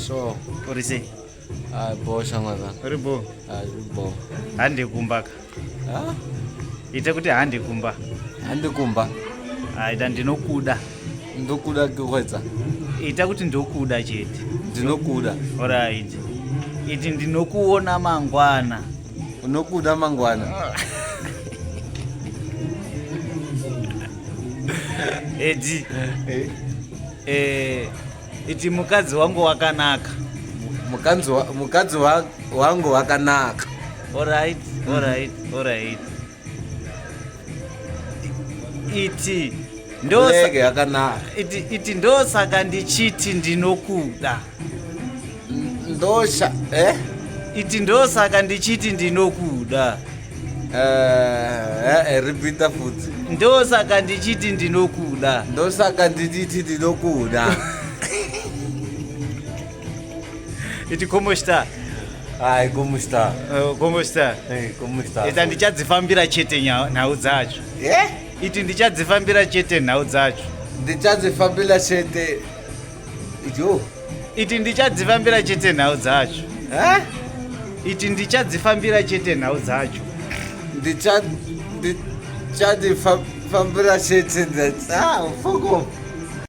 Sure. Uri sei? Bo shamwana. Uri bo? Bo. Handi kumba ka. Ite kuti handi kumba. Handi kumba. Ita ndinokuda. Ndokuda kuwedza. Ita kuti ndokuda chete. Ndinokuda. Alright. Iti ndinokuona mangwana. Unokuda mangwana. Edi. Iti mukadzi wangu wakanaka. Mukadzi wangu wakanaka. Alright. Iti ndosaka yakanaka. Iti ndosaka ndichiti ndinokuda. Ndosha Iti ndosaka ndichiti ndinokuda. Repeat futhi. Ndosaka ndichiti ndinokuda. Ndosaka ndichiti ndinokuda. Iti como está? Ai, como está? Como está? Como está? Ita ndichadzifambira chete nhau dzacho. Iti ndichadzifambira chete nhau dzacho. Ndichadzifambira chete. Ijo. Iti ndichadzifambira chete nhau dzacho. Iti ndichadzifambira chete nhau dzacho. Ndichadzifambira chete. Fuck off.